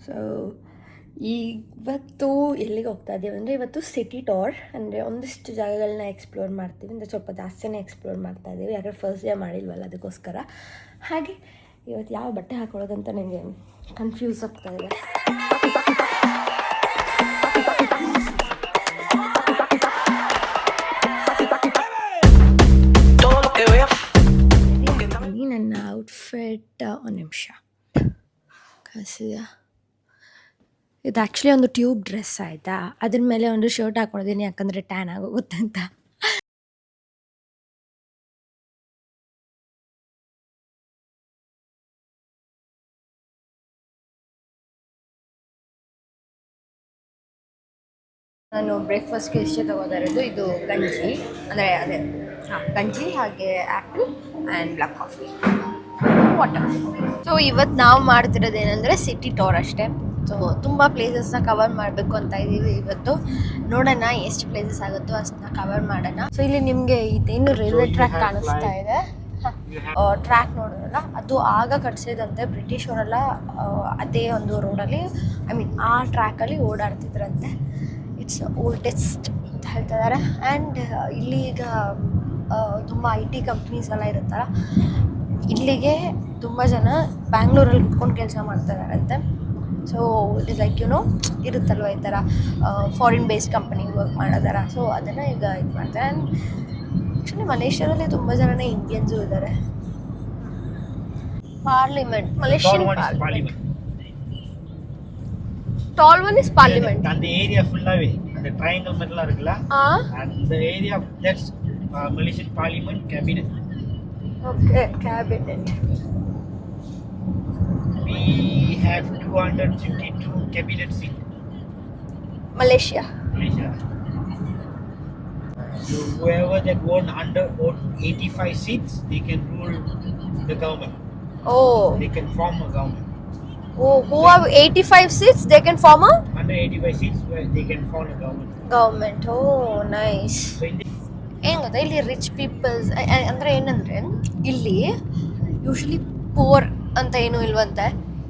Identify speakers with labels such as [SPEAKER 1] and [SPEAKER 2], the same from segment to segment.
[SPEAKER 1] So ಇವತ್ತು ಎಲ್ಲಿಗೆ ಹೋಗ್ತಾ ಇದ್ದೀವಿ ಅಂದರೆ ಇವತ್ತು ಸಿಟಿ ಟೂರ್ ಅಂದರೆ ಒಂದಿಷ್ಟು ಜಾಗಗಳನ್ನ ಎಕ್ಸ್ಪ್ಲೋರ್ ಮಾಡ್ತೀವಿ ಅಂದರೆ ಸ್ವಲ್ಪ ಜಾಸ್ತಿನೇ ಎಕ್ಸ್ಪ್ಲೋರ್ ಮಾಡ್ತಾ ಇದ್ದೀವಿ ಯಾಕಂದರೆ ಫಸ್ಟ್ ಡೇ ಮಾಡಿಲ್ವಲ್ಲ ಅದಕ್ಕೋಸ್ಕರ. ಹಾಗೆ ಇವತ್ತು ಯಾವ ಬಟ್ಟೆ ಹಾಕೊಳ್ಳೋದಂತ ನನಗೆ ಕನ್ಫ್ಯೂಸ್ ಆಗ್ತಾ ಇದೆ. ನನ್ನ ಔಟ್ಫಿಟ್ ಒಂದು ನಿಮಿಷ ಕಾಸಿದೆ. ಇದು ಆ್ಯಕ್ಚುಲಿ ಒಂದು ಟ್ಯೂಬ್ ಡ್ರೆಸ್ ಆಯಿತಾ, ಅದ್ರ ಮೇಲೆ ಒಂದು ಶರ್ಟ್ ಹಾಕೊಂಡಿದ್ದೀನಿ ಯಾಕಂದರೆ ಟ್ಯಾನ್ ಆಗೋಗುತ್ತೆ ಅಂತ. ನಾನು ಬ್ರೇಕ್ಫಾಸ್ಟ್ಗೆ ಇಷ್ಟೇ ತೊಗೋತಾ ಇರೋದು ಇದು ಗಂಜಿ, ಅಂದರೆ ಅದೇ ಗಂಜಿ ಹಾಗೆ apple and black coffee water. So ಇವತ್ತು ನಾವು ಮಾಡ್ತಿರೋದೇನೆಂದರೆ ಸಿಟಿ ಟೂರ್ ಅಷ್ಟೇ. ಸೊ ತುಂಬ ಪ್ಲೇಸಸ್ನ ಕವರ್ ಮಾಡಬೇಕು ಅಂತ ಇದ್ದೀವಿ ಇವತ್ತು. ನೋಡೋಣ ಎಷ್ಟು ಪ್ಲೇಸಸ್ ಆಗುತ್ತೋ ಅಷ್ಟನ್ನ ಕವರ್ ಮಾಡೋಣ. ಸೊ ಇಲ್ಲಿ ನಿಮಗೆ ಇದೇನು ರೈಲ್ವೆ ಟ್ರ್ಯಾಕ್ ಕಾಣಿಸ್ತಾ ಇದೆ, ಟ್ರ್ಯಾಕ್ ನೋಡೋಲ್ಲ, ಅದು ಆಗ ಕಟ್ಸಿದಂತೆ ಬ್ರಿಟಿಷ್ ಅವರೆಲ್ಲ ಅದೇ ಒಂದು ರೋಡಲ್ಲಿ ಆ ಟ್ರ್ಯಾಕಲ್ಲಿ ಓಡಾಡ್ತಿದ್ರಂತೆ. ಇಟ್ಸ್ ಓಲ್ಡೆಸ್ಟ್ ಅಂತ ಹೇಳ್ತಿದ್ದಾರೆ. ಆ್ಯಂಡ್ ಇಲ್ಲಿ ಈಗ ತುಂಬ IT ಕಂಪ್ನೀಸ್ ಎಲ್ಲ ಇರುತ್ತಲ್ಲ, ಇಲ್ಲಿಗೆ ತುಂಬ ಜನ ಬ್ಯಾಂಗ್ಳೂರಲ್ಲಿ ಕುತ್ಕೊಂಡು ಕೆಲಸ ಮಾಡ್ತಾಯಿದ್ದಾರಂತೆ. ಸೊ ಇಟ್ ಇಸ್ ಲೈಕ್ ಇರುತ್ತಲ್ವ ಈ ಥರ ಫಾರಿನ್ ಬೇಸ್ಡ್ ಕಂಪನಿಗೆ ವರ್ಕ್ ಮಾಡೋದಾರ. ಸೊ ಅದನ್ನು ಈಗ ಇದು ಮಾಡ್ತಾರೆ. ಆ್ಯಂಡ್ ಆ್ಯಕ್ಚುಲಿ ಮಲೇಷ್ಯಾದಲ್ಲಿ ತುಂಬ ಜನನೇ ಇಂಡಿಯನ್ಸು ಇದ್ದಾರೆ. Parliament, Malaysian parliament. Tall one is parliament.
[SPEAKER 2] And the area full away. And the triangle middle irukla. And the area that's Malaysian Parliament cabinet.
[SPEAKER 1] Okay, cabinet.
[SPEAKER 2] We have 252 cabinet seats.
[SPEAKER 1] Malaysia.
[SPEAKER 2] So whoever that won 85 seats, they can rule the government.
[SPEAKER 1] Oh.
[SPEAKER 2] They can form a government.
[SPEAKER 1] Oh, who have 85 seats, they can form a?
[SPEAKER 2] 185 seats where they can form a government.
[SPEAKER 1] Government. Oh, nice.
[SPEAKER 2] So in
[SPEAKER 1] ಏನು ಗೊತ್ತಾ, ಇಲ್ಲಿ rich people's ಅಂದರೆ ಏನಂದರೆ ಇಲ್ಲಿ usually poor ಅಂತ ಏನೂ ಇಲ್ವಂತೆ.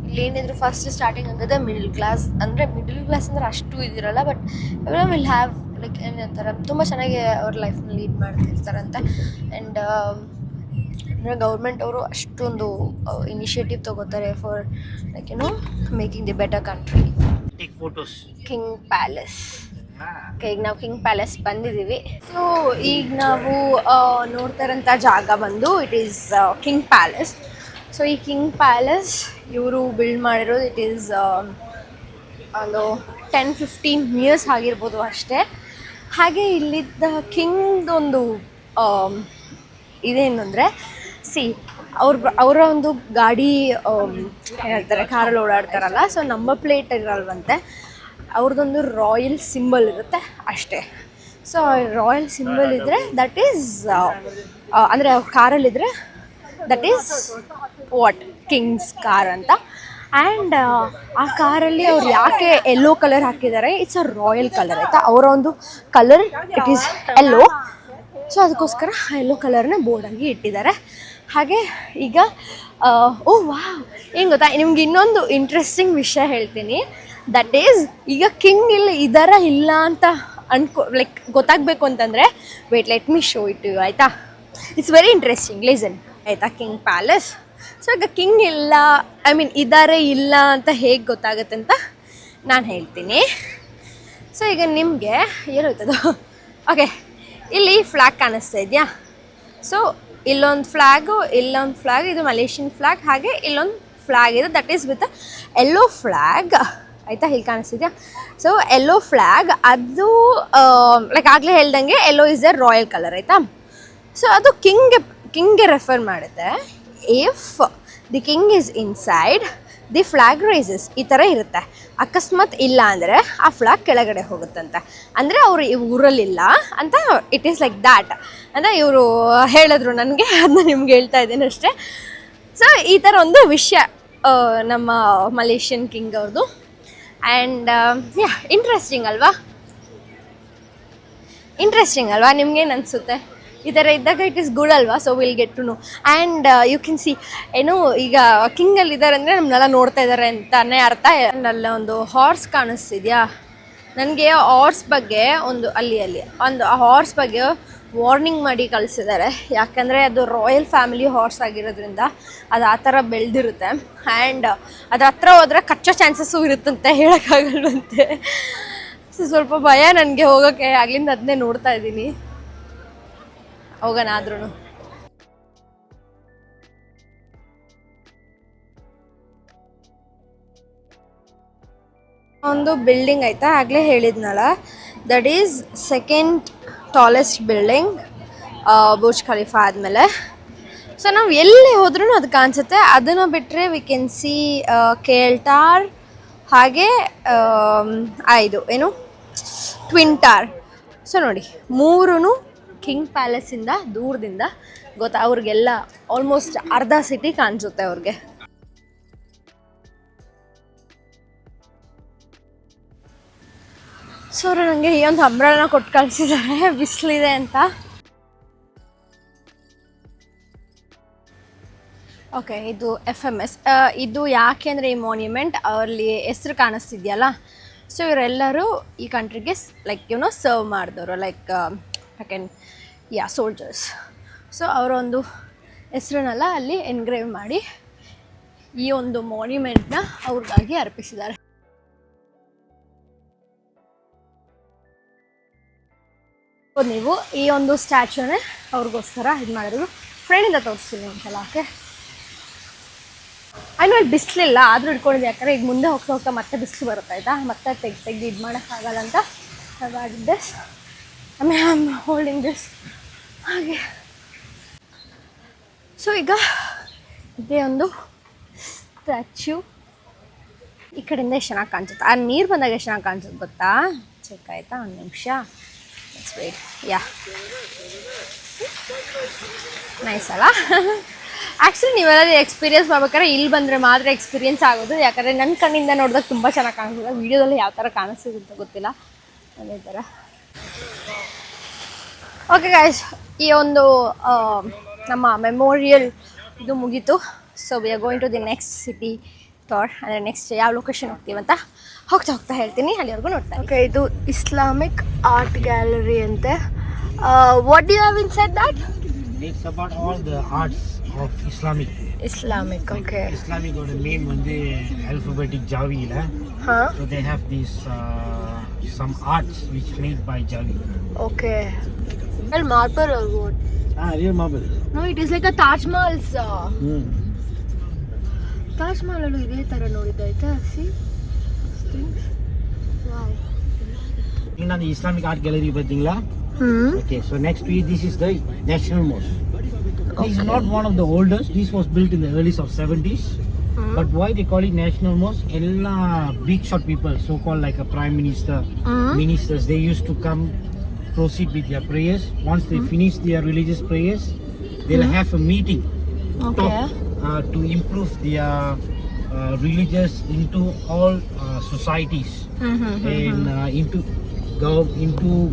[SPEAKER 1] ಇಲ್ಲಿ ಏನಿದ್ರು ಫಸ್ಟ್ ಸ್ಟಾರ್ಟಿಂಗ್ ಆಗೋದೇ ಮಿಡಲ್ ಕ್ಲಾಸ್. ಅಂದರೆ ಮಿಡಲ್ ಕ್ಲಾಸ್ ಅಂದರೆ ಅಷ್ಟು ಇದಿರಲ್ಲ, but every will have like ಏನಂತಾರೆ ತುಂಬ ಚೆನ್ನಾಗಿ ಅವ್ರ ಲೈಫ್ನ ಲೀಡ್ ಮಾಡ್ತಿರ್ತಾರಂತೆ. ಆ್ಯಂಡ್ ಅಂದರೆ ಗೌರ್ಮೆಂಟ್ ಅವರು ಅಷ್ಟೊಂದು ಇನಿಷಿಯೇಟಿವ್ ತೊಗೋತಾರೆ for like making the better country.
[SPEAKER 2] take photos.
[SPEAKER 1] King palace. ಈಗ ನಾವು ಕಿಂಗ್ ಪ್ಯಾಲೇಸ್ ಬಂದಿದ್ದೀವಿ. ಸೊ ಈಗ ನಾವು ನೋಡ್ತಾ ಇರೋಂಥ ಜಾಗ ಬಂದು it is king palace. So ಈ ಕಿಂಗ್ ಪ್ಯಾಲೇಸ್ ಇವರು ಬಿಲ್ಡ್ ಮಾಡಿರೋದು ಇಟ್ ಈಸ್ ಒಂದು 10-15 years ಆಗಿರ್ಬೋದು ಅಷ್ಟೇ. ಹಾಗೆ ಇಲ್ಲಿದ್ದ ಕಿಂಗ್ದೊಂದು ಇದೇನು ಅಂದರೆ ಅವರ ಒಂದು ಗಾಡಿ ಹೇಳ್ತಾರೆ ಕಾರಲ್ಲಿ ಓಡಾಡ್ತಾರಲ್ಲ, ಸೊ ನಂಬರ್ ಪ್ಲೇಟ್ ಇರಲ್ವಂತೆ, ಅವ್ರದ್ದೊಂದು ರಾಯಲ್ ಸಿಂಬಲ್ ಇರುತ್ತೆ ಅಷ್ಟೇ. ಸೊ ರಾಯಲ್ ಸಿಂಬಲ್ ಇದ್ದರೆ ದಟ್ ಈಸ್ ಅಂದರೆ ಅವ್ರ ಕಾರಲ್ಲಿದ್ದರೆ that is what king's car ಅಂತ. ಆ್ಯಂಡ್ ಆ ಕಾರಲ್ಲಿ ಅವ್ರು ಯಾಕೆ ಯೆಲ್ಲೋ ಕಲರ್ ಹಾಕಿದ್ದಾರೆ, ಇಟ್ಸ್ ಅ ರಾಯಲ್ ಕಲರ್ ಆಯಿತಾ. ಅವರ ಒಂದು colour it is yellow, so ಅದಕ್ಕೋಸ್ಕರ ಯೆಲ್ಲೋ ಕಲರ್ನ ಬೋರ್ಡಾಗಿ ಇಟ್ಟಿದ್ದಾರೆ. ಹಾಗೆ ಈಗ ವಾವ್, ಏನು ಗೊತ್ತಾ, ನಿಮ್ಗೆ ಇನ್ನೊಂದು ಇಂಟ್ರೆಸ್ಟಿಂಗ್ ವಿಷಯ ಹೇಳ್ತೀನಿ. ದಟ್ ಈಸ್ ಈಗ ಕಿಂಗ್ ಇದಾರ ಇಲ್ಲ ಅಂತ ಲೈಕ್ ಗೊತ್ತಾಗಬೇಕು ಅಂತಂದರೆ wait let me show it you ಆಯಿತಾ. ಇಟ್ಸ್ ವೆರಿ ಇಂಟ್ರೆಸ್ಟಿಂಗ್, ಲಿಸನ್ ಆಯಿತಾ. King palace. ಸೊ ಈಗ ಕಿಂಗ್ ಇಲ್ಲ ಇದ್ದಾರೆ ಇಲ್ಲ ಅಂತ ಹೇಗೆ ಗೊತ್ತಾಗುತ್ತೆ ಅಂತ ನಾನು ಹೇಳ್ತೀನಿ. ಸೊ ಈಗ ನಿಮಗೆ ಏನಾಯ್ತದು, ಓಕೆ, ಇಲ್ಲಿ ಫ್ಲ್ಯಾಗ್ ಕಾಣಿಸ್ತಾ ಇದೆಯಾ. ಸೊ ಇಲ್ಲೊಂದು ಫ್ಲ್ಯಾಗು, ಇಲ್ಲೊಂದು ಫ್ಲ್ಯಾಗ್, ಇದು ಮಲೇಷಿಯನ್ ಫ್ಲ್ಯಾಗ್. ಹಾಗೆ ಇಲ್ಲೊಂದು ಫ್ಲ್ಯಾಗ್ ಇದೆ that is with yellow flag ಆಯಿತಾ. ಇಲ್ಲಿ ಕಾಣಿಸ್ತಿದ್ಯಾ. ಸೊ ಯೆಲ್ಲೋ ಫ್ಲ್ಯಾಗ್ ಅದು ಲೈಕ್ ಆಗಲೇ ಹೇಳ್ದಂಗೆ yellow is a royal colour ಆಯಿತಾ. ಸೊ ಅದು ಕಿಂಗ್ಗೆ ರೆಫರ್ ಮಾಡುತ್ತೆ. If the king is inside the flag rises, ಈ ಥರ ಇರುತ್ತೆ. ಅಕಸ್ಮಾತ್ ಇಲ್ಲ ಅಂದರೆ ಆ ಫ್ಲ್ಯಾಗ್ ಕೆಳಗಡೆ ಹೋಗುತ್ತಂತೆ. ಅಂದರೆ ಅವರು ಈ ಊರಲ್ಲಿಲ್ಲ ಅಂತ ಇಟ್ ಈಸ್ ಲೈಕ್ ದ್ಯಾಟ್ ಅಂತ ಇವರು ಹೇಳಿದ್ರು ನನಗೆ, ಅದನ್ನ ನಿಮ್ಗೆ ಹೇಳ್ತಾ ಇದ್ದೀನಿ ಅಷ್ಟೇ. ಸೊ ಈ ಥರ ಒಂದು ವಿಷಯ ನಮ್ಮ ಮಲೇಷಿಯನ್ ಕಿಂಗ್ ಅವ್ರದ್ದು. ಆ್ಯಂಡ್ ಇಂಟ್ರೆಸ್ಟಿಂಗ್ ಅಲ್ವಾ ನಿಮ್ಗೇನು ಅನಿಸುತ್ತೆ? ಈ ಥರ ಇದ್ದಾಗ ಇಟ್ ಇಸ್ ಗುಡ್ ಅಲ್ವಾ, so will get to know. And you can see ಏನು ಈಗ ಕಿಂಗಲ್ಲಿ ಇದ್ದಾರೆ ಅಂದರೆ ನಮ್ಮನ್ನೆಲ್ಲ ನೋಡ್ತಾ ಇದ್ದಾರೆ ಅಂತಾನೆ ಅರ್ಥ. ಅಲ್ಲ ಒಂದು ಹಾರ್ಸ್ ಕಾಣಿಸ್ತಿದ್ಯಾ ನನಗೆ, ಹಾರ್ಸ್ ಬಗ್ಗೆ ಅಲ್ಲಿ ಒಂದು ಹಾರ್ಸ್ ಬಗ್ಗೆ ವಾರ್ನಿಂಗ್ ಮಾಡಿ ಕಳಿಸಿದ್ದಾರೆ. ಯಾಕಂದರೆ ಅದು ರಾಯಲ್ ಫ್ಯಾಮಿಲಿ ಹಾರ್ಸ್ ಆಗಿರೋದ್ರಿಂದ ಅದು ಆ ಥರ ಬೆಳೆದಿರುತ್ತೆ. ಆ್ಯಂಡ್ ಅದ್ರ ಹತ್ರ ಹೋದರೆ ಕಚ್ಚೋ ಚಾನ್ಸಸ್ಸು ಇರುತ್ತಂತೆ, ಹೇಳೋಕ್ಕಾಗಲ್ವಂತೆ. ಸೊ ಸ್ವಲ್ಪ ಭಯ ನನಗೆ ಹೋಗೋಕ್ಕೆ, ಅಲ್ಲಿಂದ ಅದನ್ನೇ ನೋಡ್ತಾ ಇದ್ದೀನಿ. ಹೋಗೋಣ ಆದ್ರೂ. ಒಂದು ಬಿಲ್ಡಿಂಗ್ ಆಯಿತಾ, ಆಗಲೇ ಹೇಳಿದ್ನಲ್ಲ, that is second tallest building Burj Khalifa ಆದಮೇಲೆ. ಸೊ ನಾವು ಎಲ್ಲಿ ಹೋದ್ರೂ ಅದು ಕಾಣಿಸುತ್ತೆ. ಅದನ್ನು ಬಿಟ್ಟರೆ ವಿ ಕ್ಯಾನ್ ಸಿ KL ಟಾರ್, ಹಾಗೆ ಇದು ಏನು ಟ್ವಿನ್ ಟಾರ್. ಸೊ ನೋಡಿ, ಮೂರೂ ಕಿಂಗ್ ಪ್ಯಾಲೇಸಿಂದ ದೂರದಿಂದ ಗೊತ್ತಾ, ಅವ್ರಿಗೆಲ್ಲ ಆಲ್ಮೋಸ್ಟ್ ಅರ್ಧ ಸಿಟಿ ಕಾಣಿಸುತ್ತೆ ಅವ್ರಿಗೆ. ಸೊ ಅವರು ನನಗೆ ಈ ಒಂದು ಅಂಬ್ರೆಲನ ಕೊಟ್ಟು ಕಳಿಸಿದ್ದಾರೆ, ಬಿಸಿಲಿದೆ ಅಂತ. ಓಕೆ, ಇದು FMS. ಇದು ಯಾಕೆ ಅಂದರೆ ಈ ಮಾನ್ಯುಮೆಂಟ್ ಅಲ್ಲಿ ಹೆಸ್ರು ಕಾಣಿಸ್ತಿದೆಯಲ್ಲ, ಸೊ ಇವರೆಲ್ಲರೂ ಈ ಕಂಟ್ರಿಗೆ ಲೈಕ್ ಸರ್ವ್ ಮಾಡಿದವರು, ಲೈಕ್ ಸೋಲ್ಜರ್ಸ್. ಸೊ ಅವರೊಂದು ಹೆಸ್ರನ್ನೆಲ್ಲ ಅಲ್ಲಿ ಎನ್ಗ್ರೇವ್ ಮಾಡಿ ಈ ಒಂದು ಮಾನ್ಯುಮೆಂಟ್ನ ಅವ್ರಿಗಾಗಿ ಅರ್ಪಿಸಿದ್ದಾರೆ. ನೀವು ಈ ಒಂದು ಸ್ಟ್ಯಾಚ್ಯೂನೇ ಅವ್ರಿಗೋಸ್ಕರ ಇದು ಮಾಡಿದ್ರು. ಫ್ರೆಂಡಿಂದ ತೋರಿಸ್ತೀನಿ ಒಂದ್ಸಲ. ಓಕೆ, ಅಲ್ಲಿ ಬಿಸಿಲಿಲ್ಲ ಆದರೂ ಇಟ್ಕೊಂಡಿದ್ದೆ, ಯಾಕಂದರೆ ಈಗ ಮುಂದೆ ಹೋಗ್ತಾ ಹೋಗ್ತಾ ಮತ್ತೆ ಬಿಸಿಲು ಬರುತ್ತೆ ಆಯಿತಾ, ಮತ್ತೆ ತೆಗ್ದು ಇದು ಮಾಡೋಕ್ಕಾಗಲ್ಲ ಅಂತ ಹಾಗಾಗಿದ್ದೆ. ಆಮೇಲೆ ಐ ಆಮ್ ಹೋಲ್ಡಿಂಗ್ ದಿಸ್ ಹಾಗೆ. ಸೊ ಈಗ ಇದೇ ಒಂದು ಸ್ಟ್ಯಾಚ್ಯೂ ಈ ಕಡೆಯಿಂದ ಎಷ್ಟು ಚೆನ್ನಾಗಿ ಕಾಣಿಸುತ್ತೆ. ಆ ನೀರು ಬಂದಾಗ ಎಷ್ಟು ಚೆನ್ನಾಗಿ ಕಾಣಿಸುತ್ತೆ ಗೊತ್ತಾ. ಚೆಕ್ ಆಯಿತಾ, ಒಂದು ನಿಮಿಷ. ಯಾ, ನೈಸ್ ಅಲ್ಲ. ಆ್ಯಕ್ಚುಲಿ ನೀವೆಲ್ಲ ಎಕ್ಸ್ಪೀರಿಯನ್ಸ್ ಮಾಡ್ಬೇಕಾದ್ರೆ ಇಲ್ಲಿ ಬಂದರೆ ಮಾತ್ರ ಎಕ್ಸ್ಪೀರಿಯನ್ಸ್ ಆಗೋದು. ಯಾಕಂದರೆ ನನ್ನ ಕಣ್ಣಿಂದ ನೋಡಿದಾಗ ತುಂಬ ಚೆನ್ನಾಗಿ ಕಾಣಿಸ್ತದೆ, ವೀಡಿಯೋದಲ್ಲಿ ಯಾವ ಥರ ಕಾಣಿಸ್ತಿದೆ ಅಂತ ಗೊತ್ತಿಲ್ಲ, ಅದೇ ಥರ. ಓಕೆ ಗೈಸ್, ಈ ಒಂದು ನಮ್ಮ ಮೆಮೋರಿಯಲ್ ಇದು ಮುಗೀತು. So we are going to the next city tour. ಅಂದರೆ ನೆಕ್ಸ್ಟ್ ಯಾವ ಲೊಕೇಶನ್ ಹೋಗ್ತೀವಂತ ಹೋಗ್ತಾ ಹೇಳ್ತೀನಿ, ಅಲ್ಲಿವರೆಗೂ ನೋಡ್ತಾ. ಓಕೆ, ಇದು ಇಸ್ಲಾಮಿಕ್ ಆರ್ಟ್ ಗ್ಯಾಲರಿ ಅಂತೆ. What do you have inside that?
[SPEAKER 2] It's about all the arts of Islamic.
[SPEAKER 1] Okay.
[SPEAKER 2] Islamic got a name when they alphabetic Jawi la. So they have these some arts which made by Jawi.
[SPEAKER 1] Okay. Well, marble or what?
[SPEAKER 2] Real marble.
[SPEAKER 1] No, it is like a Taj Mahal. Taj Mahal allu ide tara nodidde aita. See? Wow.
[SPEAKER 2] In the Islamic art gallery pathingla. Okay, so next to it, this is the National Mosque. This is not one of the oldest. This was built in the early of 70s. But why they call it National Mosque? Ella big shot people, so called like a prime minister, ministers, they used to come proceed with their prayers. Once they finish their religious prayers, they'll have a meeting to improve their religious into all societies and into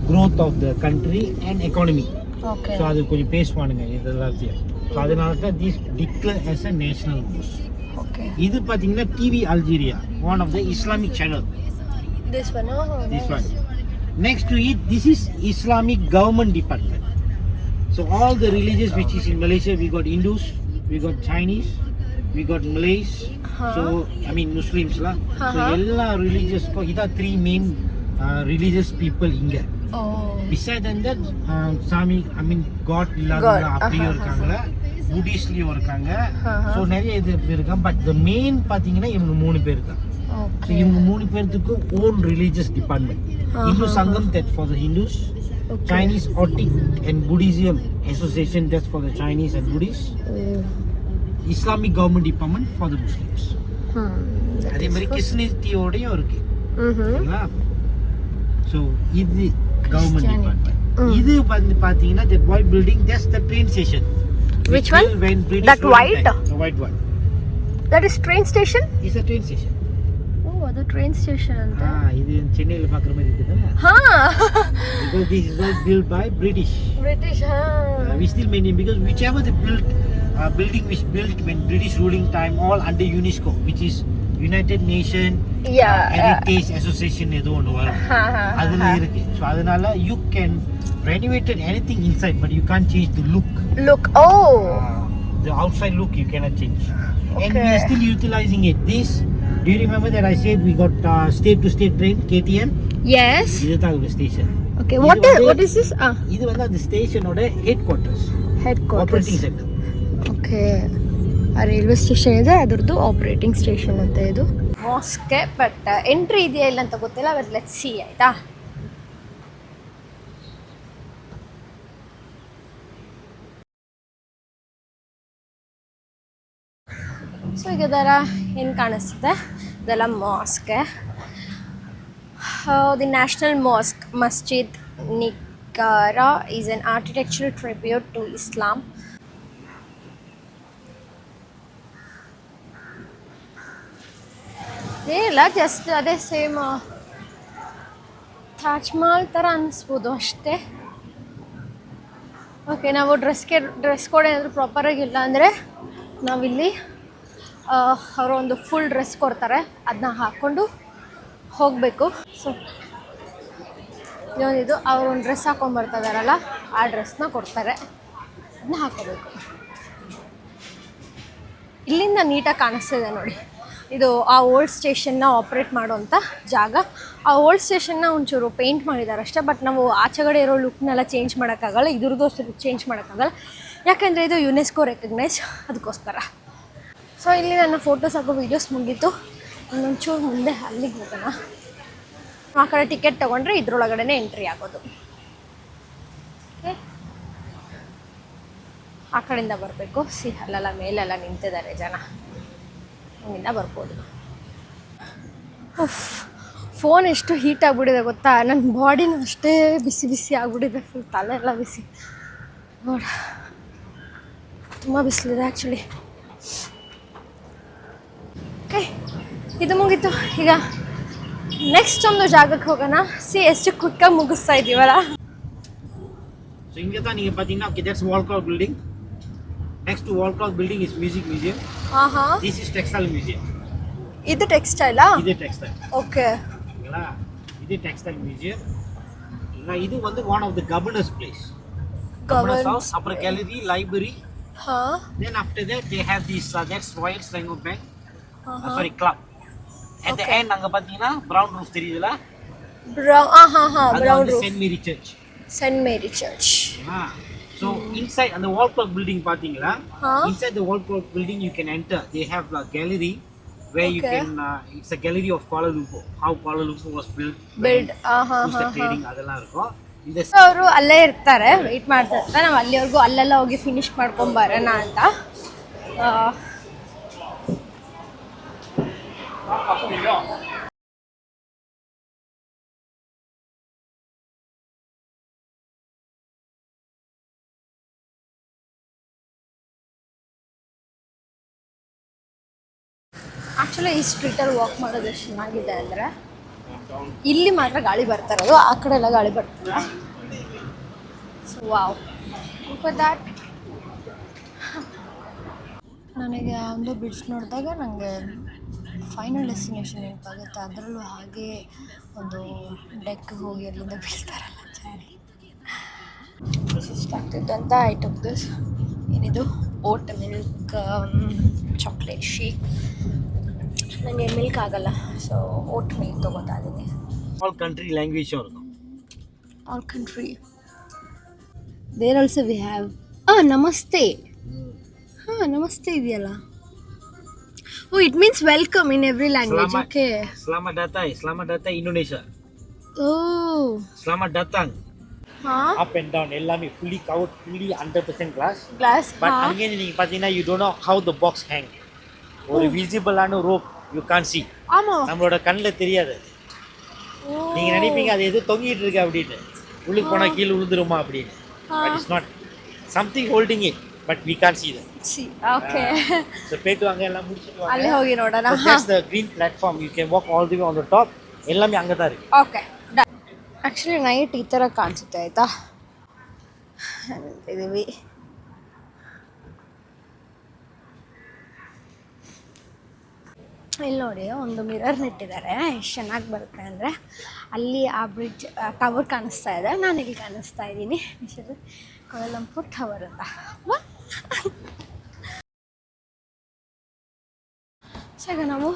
[SPEAKER 2] growth of the country and economy.
[SPEAKER 1] Okay.
[SPEAKER 2] So adu konjam paste pannunga idellaathiyum. So adanal da this declare as a national mosque.
[SPEAKER 1] Okay.
[SPEAKER 2] Idu pathina TV Algeria, one of the Islamic channel.
[SPEAKER 1] This one.
[SPEAKER 2] This one. Next to it, this is Islamic government department. So all the religions which is in Malaysia, we got Hindus, we got Chinese, we got Malays. So I mean Muslims la. So ella religious ko ida three main religious people inga. Beside that Sami, I mean God illadavanga apdiyo irukanga, Buddhist liyo irukanga. So nariya idu irukanga, but the main pathina ivanga moonu per irukanga. So ivanga moonu perthukku own religious department. Hindu Sangam, that's for the Hindus. Chinese Orthic and Buddhism Association, that's for the Chinese and Buddhists. Islamic government department for the Muslims. அதே மாதிரி கிறிஸ்டியனிட்டியோடயும் இருக்கு. So இது government department. இது வந்து பாத்தீங்கன்னா that white building, that's the train station.
[SPEAKER 1] Which one? That white?
[SPEAKER 2] The white one.
[SPEAKER 1] That is train station?
[SPEAKER 2] It's a train station.
[SPEAKER 1] Oh, ಅದು train station ಅಂತ.
[SPEAKER 2] ಇದು ಚೆನ್ನೈಲಿ ಪಾಕ್ರ மாதிரி இருக்குதா? Because this was built by British. We still maintain because whichever the building which built when British ruling time all under UNESCO, which is United Nation Heritage Association ஏதோ ஒன்று வரும். அதுல இருக்கு. So அதனால you can renovate anything inside but you can't change the look. The outside look you cannot change. And we are still utilizing it. This, do you remember that I said we got state to state train KTM?
[SPEAKER 1] Yes.
[SPEAKER 2] This is the station.
[SPEAKER 1] Okay, what is this?
[SPEAKER 2] This is the station oda headquarters. Operating center.
[SPEAKER 1] Okay. ಆ railway station ಇದೆ, ಅದರದ್ದು operating station ಅಂತ ಇದು. ಮಾಸ್ಕ್ಗೆ but entry ಇದೆಯಾ ಇಲ್ಲ ಅಂತ ಗೊತ್ತಿಲ್ಲ, but let's see ಆಯ್ತಾ. ಸೊ ಈಗ ಅದರ ಏನು ಕಾಣಿಸ್ತಿದೆ, ಇದೆಲ್ಲ ಮಾಸ್ಕ್ಗೆ. The national mosque Masjid Negara is an architectural tribute to Islam. ಏನಿಲ್ಲ, ಜಸ್ಟ್ ಅದೇ ಸೇಮ್ ತಾಜ್ ಮಹಲ್ ಥರ ಅನ್ನಿಸ್ಬೋದು ಅಷ್ಟೇ. ಓಕೆ, ನಾವು ಡ್ರೆಸ್ ಕೋಡ್ ಏನಾದರೂ ಪ್ರಾಪರಾಗಿಲ್ಲ ಅಂದರೆ ನಾವಿಲ್ಲಿ ಅವರು ಒಂದು ಫುಲ್ ಡ್ರೆಸ್ ಕೊಡ್ತಾರೆ, ಅದನ್ನ ಹಾಕ್ಕೊಂಡು ಹೋಗಬೇಕು. ಸೊ ಇದೊಂದಿದು ಅವರು ಒಂದು ಡ್ರೆಸ್ ಹಾಕ್ಕೊಂಬರ್ತಿದಾರಲ್ಲ, ಆ ಡ್ರೆಸ್ನ ಕೊಡ್ತಾರೆ, ಅದನ್ನ ಹಾಕೋಬೇಕು. ಇಲ್ಲಿಂದ ನೀಟಾಗಿ ಕಾಣಿಸ್ತಿದೆ ನೋಡಿ, ಇದು ಆ ಓಲ್ಡ್ ಸ್ಟೇಷನ್ನ ಆಪ್ರೇಟ್ ಮಾಡೋವಂಥ ಜಾಗ. ಆ ಓಲ್ಡ್ ಸ್ಟೇಷನ್ನ ಒಂಚೂರು ಪೇಂಟ್ ಮಾಡಿದ್ದಾರೆ ಅಷ್ಟೇ, ಬಟ್ ನಾವು ಆಚೆಗಡೆ ಇರೋ ಲುಕ್ನೆಲ್ಲ ಚೇಂಜ್ ಮಾಡೋಕ್ಕಾಗಲ್ಲ, ಇದ್ರದ್ದು ಅಷ್ಟು ಚೇಂಜ್ ಮಾಡೋಕ್ಕಾಗಲ್ಲ, ಯಾಕೆಂದರೆ ಇದು ಯುನೆಸ್ಕೋ ರೆಕಗ್ನೈಸ್, ಅದಕ್ಕೋಸ್ಕರ. ಸೊ ಇಲ್ಲಿ ನನ್ನ ಫೋಟೋಸ್ ಹಾಕೋ ವೀಡಿಯೋಸ್ ಮುಗೀತು. ಇನ್ನೊಂಚೂರು ಮುಂದೆ ಅಲ್ಲಿಗೆ ಹೋಗೋಣ. ಆ ಕಡೆ ಟಿಕೆಟ್ ತೊಗೊಂಡ್ರೆ ಇದ್ರೊಳಗಡೆ ಎಂಟ್ರಿ ಆಗೋದು. ಓಕೆ, ಆ ಕಡೆಯಿಂದ ಬರಬೇಕು. ಅಲ್ಲೆಲ್ಲ ಮೇಲೆಲ್ಲ ನಿಂತಿದ್ದಾರೆ ಜನ, ಅಲ್ಲಿಂದ ಬರ್ಬೋದು. ಫೋನ್ ಎಷ್ಟು ಹೀಟ್ ಆಗಿಬಿಟ್ಟಿದೆ ಗೊತ್ತಾ, ನನ್ನ ಬಾಡಿನೂ ಅಷ್ಟೇ ಬಿಸಿ ಬಿಸಿ ಆಗಿಬಿಟ್ಟಿದೆ, ಫುಲ್ ತಲೆ ಎಲ್ಲ ಬಿಸಿ ನೋಡ, ತುಂಬ ಬಿಸಿಲಿದೆ ಆ್ಯಕ್ಚುಲಿ. ಓಕೆ, ಇದು ಮುಗೀತು. ಈಗ ನೆಕ್ಸ್ಟ್ ಒಂದು ಜಾಗಕ್ಕೆ ಹೋಗೋಣ. ಎಷ್ಟು ಕ್ವಿಕ್ಕಾಗಿ ಮುಗಿಸ್ತಾ ಇದ್ದೀವಲ್ಲ.
[SPEAKER 2] So இங்க தான் நீங்க பாத்தீங்கன்னா okay, that's wall clock building. Next to wall clock building is music museum. This is textile museum.
[SPEAKER 1] ಇದು ಟೆಕ್ಸ್ಟೈಲಾ?
[SPEAKER 2] ಇದು ಟೆಕ್ಸ್ಟೈಲ್.
[SPEAKER 1] ಓಕೆ,
[SPEAKER 2] ஓகேங்களா, இது textile museum. இது வந்து one of the governor's place. Governor's house, upper gallery, library. Then after that they have this that's Royal Selangor Bank. Sorry, club. At the end அங்க பாத்தீங்கன்னா brown roof தெரியுதுல? brown roof. St. Mary Church. So inside and the wall clock building பாத்தீங்களா? Inside the wall clock building you can enter. They have a gallery where you can it's a gallery of Kuala Lumpur. How Kuala Lumpur was built. Trading ಅದೆಲ್ಲ இருக்கும்.
[SPEAKER 1] ಅವರು ಅಲ್ಲೇ ಇರ್ತಾರೆ, weight ಮಾಡ್ತಾ ಇರ್ತಾರೆ. ನಾವು ಅಲ್ಲಿವರೆಗೂ ಅಲ್ಲೆಲ್ಲ ಹೋಗಿ ಫಿನಿಶ್ ಮಾಡ್ಕೊಂಬರೋಣ ಅಂತ. ಆ್ಯಕ್ಚುಲಿ ಈ ಸ್ಟ್ರೀಟಲ್ಲಿ ವಾಕ್ ಮಾಡೋದು ಎಷ್ಟು ಚೆನ್ನಾಗಿದೆ ಅಂದರೆ, ಇಲ್ಲಿ ಮಾತ್ರ ಗಾಳಿ ಬರ್ತಾ ಇರೋದು, ಆ ಕಡೆ ಎಲ್ಲ ಗಾಳಿ ಬರ್ತಿಲ್ಲ. So wow, that. ನನಗೆ ಆ ಒಂದು ಬ್ರಿಡ್ಜ್ ನೋಡಿದಾಗ ನನಗೆ ಫೈನಲ್ ಡೆಸ್ಟಿನೇಷನ್ ನೆನಪಾಗುತ್ತೆ. ಅದರಲ್ಲೂ ಹಾಗೆ ಒಂದು ಡೆಕ್ಗೆ ಹೋಗಿ ಅಲ್ಲಿಂದ ಬೀಳ್ತಾರಲ್ಲ ಜಾರಿ. ಇಷ್ಟ ಆಗ್ತಿತ್ತು ಅಂತ ಐ ಟುಕ್ ದಿಸ್. ಏನಿದು ಓಟ್ ಮಿಲ್ಕ್ ಚಾಕ್ಲೇಟ್ ಶೇಕ್. ನನಗೆ ಮಿಲ್ಕ್ ಆಗಲ್ಲ, ಸೊ ಓಟ್ ಮಿಲ್ಕ್ ತೊಗೋತಾ ಇದ್ದೀನಿ.
[SPEAKER 2] ಆಲ್ ಕಂಟ್ರಿ ಲ್ಯಾಂಗ್ವೇಜ್ ಅವ್ರದ್ದು.
[SPEAKER 1] All country there also we have namaste. ನಮಸ್ತೆ ಇದೆಯಲ್ಲ. Oh, it means welcome in every language. Okay,
[SPEAKER 2] Selamat datang, Selamat datang Indonesia.
[SPEAKER 1] Oh,
[SPEAKER 2] Selamat datang. Up and down எல்லாமே fully covered, fully 100% glass. But again நீங்க பாத்தீங்கன்னா you don't know how the box hang. ஒரு visible ஆன rope you can't see.
[SPEAKER 1] ஆமா,
[SPEAKER 2] நம்மளோட கண்ணுல தெரியாது. நீங்க நினைப்பீங்க அது ஏதோ தொங்கிட்டு இருக்கு அப்படின்னு, உள்ளுக்கு போனா கீழ விழுந்துருமா அப்படின்னு. But it's not. Something holding it. but we can't see them.
[SPEAKER 1] See, okay.
[SPEAKER 2] So ಪೇಟು ಹಂಗೆಲ್ಲ ಮುಗಿಸಿದ್ವಿ.
[SPEAKER 1] ಅಲ್ಲಿ ಹೋಗಿ ನೋಡೋಣ.
[SPEAKER 2] That's the green platform. You can walk all the way on the top. ಎಲ್ಲಾಮೇ ಹಂಗದಾರಿ.
[SPEAKER 1] Okay done. ಆ್ಯಕ್ಚುಲಿ ನೈಟ್ ಈ ಥರ ಕಾಣಿಸುತ್ತೆ ಆಯಿತಾ. ಇದೀವಿ ಇಲ್ಲಿ ನೋಡಿ ಒಂದು ಮಿರರ್ ನೆಟ್ಟಿದ್ದಾರೆ. ಎಷ್ಟು ಚೆನ್ನಾಗಿ ಬರುತ್ತೆ ಅಂದರೆ ಅಲ್ಲಿ ಆ ಬ್ರಿಡ್ಜ್ ಟವರ್ ಕಾಣಿಸ್ತಾ ಇದೆ, ನಾನು ಇಲ್ಲಿ ಕಾಣಿಸ್ತಾ ಇದ್ದೀನಿ. ಕೋಲಾಲಂಪುರ್ ಟವರ್ ಅಂತ. ಸೊ ಈಗ ನಾವು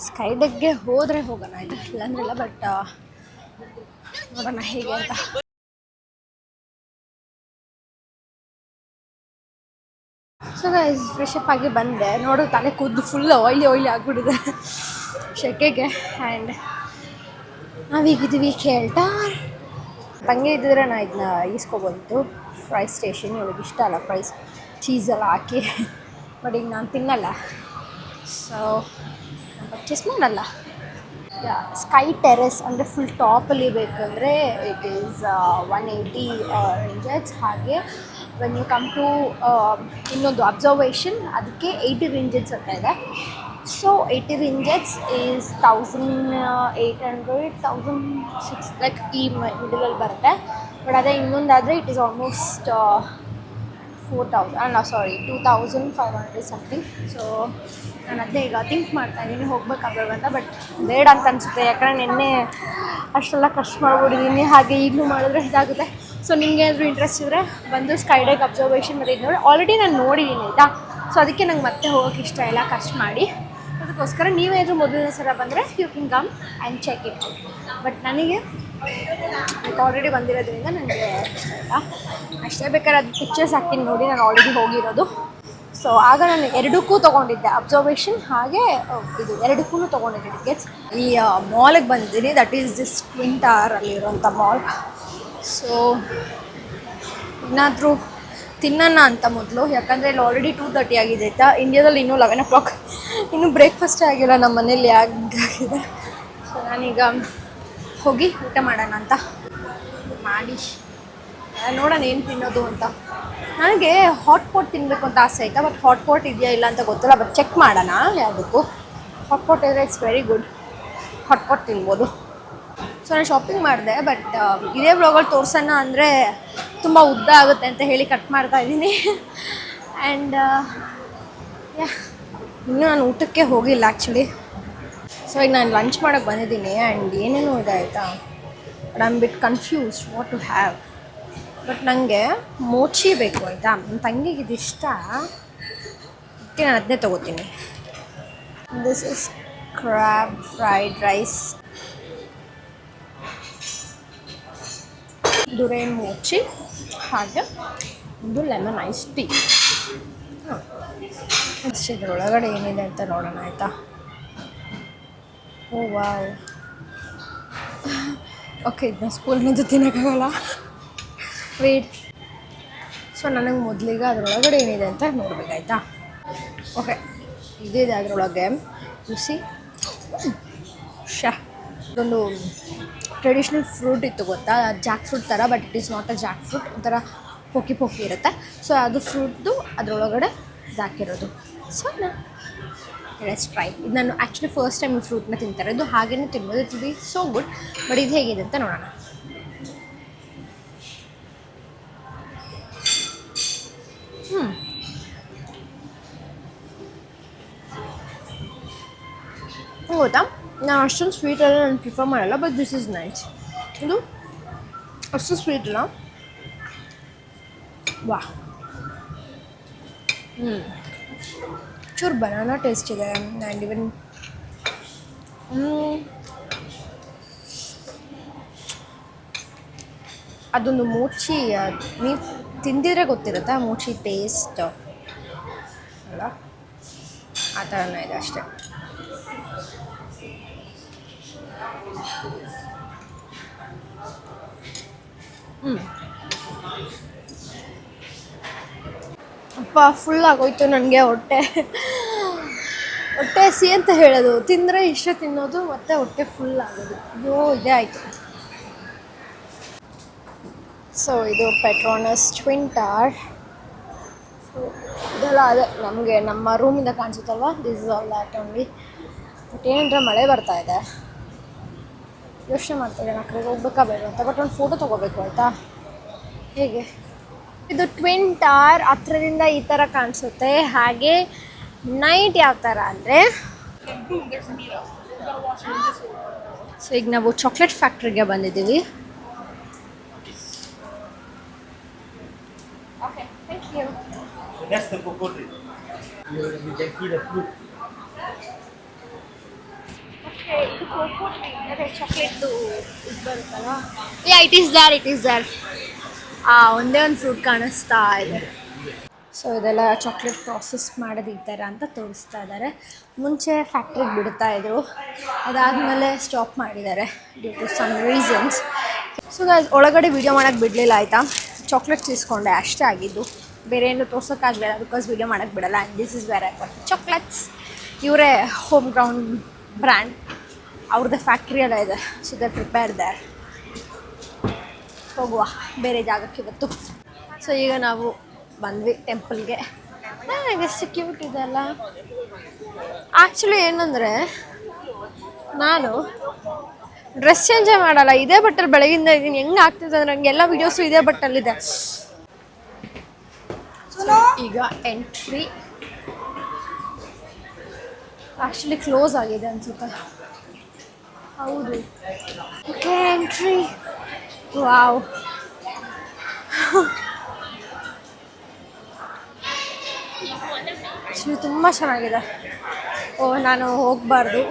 [SPEAKER 1] ಸ್ಕೈ ಡೆಕ್ಗೆ ಹೋದರೆ ಹೋಗೋಣ ಆಯಿತಾ, ಇಲ್ಲಾಂದ್ರಿಲ್ಲ. ಬಟ್ ನೋಡೋಣ ಹೇಗೆ ಅಂತ. ಸೊ ಗೈಸ್ ಫ್ರೆಶ್ ಅಪ್ ಆಗಿ ಬಂದೆ. ನೋಡು ತಲೆ ಕೂದಲು ಫುಲ್ ಆಯ್ಲಿ ಆಗಿಬಿಟ್ಟಿದೆ ಶೆಕೆಗೆ. ಆ್ಯಂಡ್ ನಾವೀಗಿದ್ದೀವಿ ಕೇಳ್ಟಾರ್. ತಂಗೆ ಇದ್ದಿದ್ರೆ ನಾನು ಇದನ್ನ ಈಸ್ಕೊಬೋದಿತ್ತು. ಫ್ರೈ ಸ್ಟೇಷನ್ ಇವಳಿಗೆ ಇಷ್ಟ ಅಲ್ಲ ಫ್ರೈಸ್ ಚೀಸೆಲ್ಲ ಹಾಕಿ. ಬಟ್ ಈಗ ನಾನು ತಿನ್ನಲ್ಲ, ಸೊ ನಾನು ಪರ್ಚೇಸ್ ಮಾಡಲ್ಲ. ಸ್ಕೈ ಟೆರೆಸ್ ಅಂದರೆ ಫುಲ್ ಟಾಪಲ್ಲಿ ಬೇಕಂದರೆ ಇಟ್ ಈಸ್ 180 ರಿಂಜೆಟ್ಸ್. ಹಾಗೆ ವೆನ್ ಯು ಕಮ್ ಟು ಇನ್ನೊಂದು ಅಬ್ಸರ್ವೇಷನ್ ಅದಕ್ಕೆ 80 ರಿಂಜೆಟ್ಸ್ ಅಂತ ಇದೆ. ಸೊ 80 ರಿಂಜೆಟ್ಸ್ ಈಸ್ 1800 1600 ಲೈಕ್ ಈ ಮಿಡಲಲ್ಲಿ ಬರುತ್ತೆ. ಬಟ್ ಅದೇ ಇನ್ನೊಂದಾದರೆ it is almost 2500 something. So ನಾನು ಅದೇ ಈಗ ಥಿಂಕ್ ಮಾಡ್ತಾಯಿದ್ದೀನಿ ಹೋಗ್ಬೇಕಾಗ್ಬೇಕು ಅಂತ. ಬಟ್ ಬೇಡ ಅಂತ ಅನಿಸುತ್ತೆ, ಯಾಕಂದರೆ ನಿನ್ನೆ ಅಷ್ಟೆಲ್ಲ ಖರ್ಚು ಮಾಡ್ಬಿಟ್ಟಿದ್ದೀನಿ. ಹಾಗೆ ಈಗಲೂ ಮಾಡಿದ್ರೆ ಇದಾಗುತ್ತೆ. ಸೊ ನಿಮ್ಗೆ ಏನಾದರೂ ಇಂಟ್ರೆಸ್ಟ್ ಇದ್ದರೆ ಬಂದು ಸ್ಕೈ ಡೆಕ್ ಅಬ್ಸರ್ವೇಷನ್ ಮತ್ತು ಇದು ನೋಡಿ. ಆಲ್ರೆಡಿ ನಾನು ನೋಡಿದ್ದೀನಿ ಆಯಿತಾ. ಸೊ ಅದಕ್ಕೆ ನಂಗೆ ಮತ್ತೆ ಹೋಗೋಕ್ಕೆ ಇಷ್ಟ ಇಲ್ಲ ಖರ್ಚು ಮಾಡಿ. ಅದಕ್ಕೋಸ್ಕರ ನೀವೇನಾದರೂ ಮೊದಲನೇ ಸಲ ಬಂದರೆ you can come and check it. But ನನಗೆ ಆಲ್ರೆಡಿ ಬಂದಿರೋದ್ರಿಂದ ನನಗೆ ಇಷ್ಟ ಇಲ್ಲ ಅಷ್ಟೇ. ಬೇಕಾದ್ರೆ ಅದು ಪಿಕ್ಚರ್ಸ್ ಹಾಕ್ತೀನಿ ನೋಡಿ, ನಾನು ಆಲ್ರೆಡಿ ಹೋಗಿರೋದು. ಸೊ ಆಗ ನಾನು ಎರಡಕ್ಕೂ ತೊಗೊಂಡಿದ್ದೆ, ಅಬ್ಸರ್ವೇಷನ್ ಹಾಗೆ ಇದು ಎರಡಕ್ಕೂ ತೊಗೊಂಡಿದ್ದೆ ಟಿಕೆಟ್ಸ್. ಈ ಮಾಲಿಗೆ ಬಂದಿದ್ದೀನಿ, ದಟ್ ಈಸ್ ದಿಸ್ ಟ್ವಿನ್ ಟವರಲ್ಲಿರೋಂಥ ಮಾಲ್. ಸೊ ಏನಾದರೂ ತಿನ್ನೋಣ ಅಂತ ಮೊದಲು, ಯಾಕಂದರೆ ಇಲ್ಲಿ ಆಲ್ರೆಡಿ 2:30 ಆಗಿದೆ ಆಯಿತಾ. ಇಂಡಿಯಾದಲ್ಲಿ ಇನ್ನೂ 11 o'clock, ಇನ್ನೂ ಬ್ರೇಕ್ಫಾಸ್ಟೇ ಆಗಿಲ್ಲ ನಮ್ಮ ಮನೇಲಿ ಆಗಿದೆ. ಸೊ ನಾನೀಗ ಹೋಗಿ ಊಟ ಮಾಡೋಣ ಅಂತ ಮಾಡಿ ನೋಡೋಣ ಏನು ತಿನ್ನೋದು ಅಂತ. ನನಗೆ ಹಾಟ್ ಪಾಟ್ ತಿನ್ನಬೇಕು ಅಂತ ಆಸೆ ಆಯಿತಾ. ಬಟ್ ಹಾಟ್ ಪಾಟ್ ಇದೆಯಾ ಇಲ್ಲ ಅಂತ ಗೊತ್ತಿಲ್ಲ. ಬಟ್ ಚೆಕ್ ಮಾಡೋಣ ಯಾವುದಕ್ಕೂ. ಹಾಟ್ ಪಾಟ್ ಇದ್ದರೆ it's very good, hot pot ತಿನ್ಬೋದು. ಸೊ ನಾನು ಶಾಪಿಂಗ್ ಮಾಡಿದೆ. ಬಟ್ ಇದೇ ಬ್ಲಾಗಲ್ಲಿ ತೋರಿಸೋಣ ಅಂದರೆ ತುಂಬ ಉದ್ದ ಆಗುತ್ತೆ ಅಂತ ಹೇಳಿ ಕಟ್ ಮಾಡ್ತಾ ಇದ್ದೀನಿ. ಆ್ಯಂಡ್ ಇನ್ನೂ ನಾನು ಊಟಕ್ಕೆ ಹೋಗಿಲ್ಲ ಆ್ಯಕ್ಚುಲಿ. ಸೊ ಈಗ ನಾನು ಲಂಚ್ ಮಾಡೋಕ್ಕೆ ಬಂದಿದ್ದೀನಿ. ಆ್ಯಂಡ್ ಏನೇನೋ ಇದೆ ಆಯಿತಾ. But I am bit confused what to have. But ನನಗೆ ಮೋಚಿ ಬೇಕು ಆಯಿತಾ. ನನ್ನ ತಂಗಿಗೆ ಇದು ಇಷ್ಟ, ಅದಕ್ಕೆ ನಾನು ಅದನ್ನೇ ತೊಗೋತೀನಿ. This is crab fried rice, ದುರೇ ಮೋಚಿ, ಹಾಗೆ ಇದು ಲೆಮನ್ ಐಸ್ ಟೀ. ಅಷ್ಟೇ, ಇದರೊಳಗಡೆ ಏನಿದೆ ಅಂತ ನೋಡೋಣ ಆಯಿತಾ. ಓ ವಾವ್, ಓಕೆ ಇದನ್ನ ಸ್ಪೂನಿಂದ ತಿನ್ನೋಕ್ಕಾಗಲ್ಲ, ವೇಟ್. ಸೊ ನನಗೆ ಮೊದಲಿಗೆ ಅದರೊಳಗಡೆ ಏನಿದೆ ಅಂತ ನೋಡಬೇಕಾಯ್ತಾ. ಓಕೆ ಇದಿದೆ ಅದರೊಳಗೆ ರುಚಿ. ಇದೊಂದು ಟ್ರೆಡಿಷ್ನಲ್ ಫ್ರೂಟ್ ಇತ್ತು ಗೊತ್ತಾ, ಜಾಕ್ ಫ್ರೂಟ್ ಥರ. But it is not a Jack fruit, ಒಂಥರ ಪೊಕ್ಕಿ ಇರುತ್ತೆ. ಸೊ ಅದು ಫ್ರೂಟ್ದು ಅದರೊಳಗಡೆ ಇದಾಕಿರೋದು. So let's try. ಇದು ನಾನು ಆ್ಯಕ್ಚುಲಿ ಫಸ್ಟ್ ಟೈಮ್ ಈ ಫ್ರೂಟ್ನ ತಿಂತಾರೆ. ಇದು ಹಾಗೇ ತಿನ್ಬೋದು, it will be so good. But ಇದು ಹೇಗಿದೆ ಅಂತ ನೋಡೋಣ. ಗೊತ್ತಾ, ನಾನು ಅಷ್ಟೊಂದು ಸ್ವೀಟೆಲ್ಲ ನಾನು ಪ್ರಿಫರ್ ಮಾಡಲ್ಲ. But this is nice. ಇದು ಅಷ್ಟು ಸ್ವೀಟ್ ಇಲ್ಲ. ವಾ, ಚೂರು ಬನಾನಾ ಟೇಸ್ಟ್ ಇದೆ. ಆ್ಯಂಡ್ ಇವನ್ ಅದೊಂದು ಮೋಚಿ, ನೀವು ತಿಂದಿದ್ರೆ ಗೊತ್ತಿರುತ್ತೆ ಮೋಚಿ ಟೇಸ್ಟ್ ಅಲ್ಲ, ಆ ಥರನೇ ಇದೆ ಅಷ್ಟೇ. ಅಪ್ಪ ಫುಲ್ ಆಗೋಯ್ತು ನನಗೆ ಹೊಟ್ಟೆ ಹಸಿ ಅಂತ ಹೇಳೋದು. ತಿಂದರೆ ಇಷ್ಟ ತಿನ್ನೋದು ಮತ್ತು ಹೊಟ್ಟೆ ಫುಲ್ ಆಗೋದು. ಅಯ್ಯೋ ಇದೇ ಆಯಿತು. ಸೊ ಇದು ಪೆಟ್ರೋನಸ್ ಟ್ವಿನ್ ಟವರ್. ಇದೆಲ್ಲ ಅದೇ ನಮಗೆ ನಮ್ಮ ರೂಮಿಂದ ಕಾಣಿಸುತ್ತಲ್ವ, this is all that only. But ಏನಂದರೆ ಮಳೆ ಬರ್ತಾ ಇದೆ, ಯೋಚನೆ ಮಾಡ್ತಾಯಿದ್ದೆ ಆ ಕಡೆಗೆ ಹೋಗ್ಬೇಕಾ ಬೇಡ ಅಂತ. ಬಟ್ ಒಂದು ಫೋಟೋ ತೊಗೋಬೇಕು ಆಯಿತಾ. ಹೇಗೆ ಇದು ಟ್ವಿನ್ ಟವರ್ ಹತ್ರದಿಂದ ಈ ಥರ ಕಾಣಿಸುತ್ತೆ. ಹಾಗೆ ನೈಟ್ ಯಾವ ಥರ ಅಂದರೆ, ಸೊ ಈಗ ನಾವು ಚಾಕ್ಲೇಟ್ ಫ್ಯಾಕ್ಟ್ರಿಗೆ ಬಂದಿದ್ದೀವಿ. Okay, thank you.
[SPEAKER 2] That's the cocoa tree. You can see the fruit.
[SPEAKER 1] Okay, ಇದು cocoa tree. ಅದೇ ಚಾಕ್ಲೇಟ್ದು ಇದು ಬರುತ್ತಲ್ಲ. ಯಾ, ಇಟ್ ಈಸ್ ದರ್. ಒಂದೇ ಒಂದು ಫ್ರೂಟ್ ಕಾಣಿಸ್ತಾ ಇದೆ. ಸೊ ಇದೆಲ್ಲ ಚಾಕ್ಲೇಟ್ ಪ್ರಾಸೆಸ್ ಮಾಡೋದು ಈ ಥರ ಅಂತ ತೋರಿಸ್ತಾ ಇದ್ದಾರೆ. ಮುಂಚೆ ಫ್ಯಾಕ್ಟ್ರಿಗೆ ಬಿಡ್ತಾ ಇದ್ರು, ಅದಾದಮೇಲೆ ಸ್ಟಾಪ್ ಮಾಡಿದ್ದಾರೆ due to some reasons. So ಒಳಗಡೆ ವೀಡಿಯೋ ಮಾಡೋಕ್ಕೆ ಬಿಡಲಿಲ್ಲ ಆಯಿತಾ. ಚಾಕ್ಲೇಟ್ಸ್ ಇಸ್ಕೊಂಡೆ ಅಷ್ಟೇ ಆಗಿದ್ದು, ಬೇರೆ ಏನು ತೋರ್ಸೋಕ್ಕಾಗಲಿಲ್ಲ ಬಿಕಾಸ್ ವೀಡಿಯೋ ಮಾಡೋಕ್ಕೆ ಬಿಡಲ್ಲ. And this is where I got chocolates. ಇವರೇ ಹೋಮ್ ಗ್ರೌಂಡ್ ಬ್ರ್ಯಾಂಡ್, ಅವ್ರದ್ದೇ ಫ್ಯಾಕ್ಟ್ರಿ ಎಲ್ಲ ಇದೆ. So they prepare there. ಹೋಗುವ ಬೇರೆ ಜಾಗಕ್ಕೆ ಇವತ್ತು. ಸೊ ಈಗ ನಾವು ಬಂದ್ವಿ ಟೆಂಪಲ್ಗೆ. ಎಷ್ಟು ಕ್ಯೂಟ್ ಇದೆಲ್ಲ. ಆ್ಯಕ್ಚುಲಿ ಏನಂದರೆ, ನಾನು ಡ್ರೆಸ್ ಚೇಂಜೇ ಮಾಡಲ್ಲ, ಇದೇ ಬಟ್ಟಲ್ಲಿ ಬೆಳಗಿಂದ ಇದ್ದೀನಿ. ಹೆಂಗೆ ಆಗ್ತಿದೆ ಅಂದರೆ ನನಗೆ ಎಲ್ಲ ವೀಡಿಯೋಸು ಇದೇ ಬಟ್ಟಲ್ಲಿದೆ. ಈಗ ಎಂಟ್ರಿ ಆ್ಯಕ್ಚುಲಿ ಕ್ಲೋಸ್ ಆಗಿದೆ ಅನಿಸುತ್ತೆ. ಹೌದು, ಓಕೆ ಎಂಟ್ರಿ. ವಾವ್, ಆ್ಯಕ್ಚುಲಿ ತುಂಬ ಚೆನ್ನಾಗಿದೆ. ನಾನು ಹೋಗಬಾರ್ದು.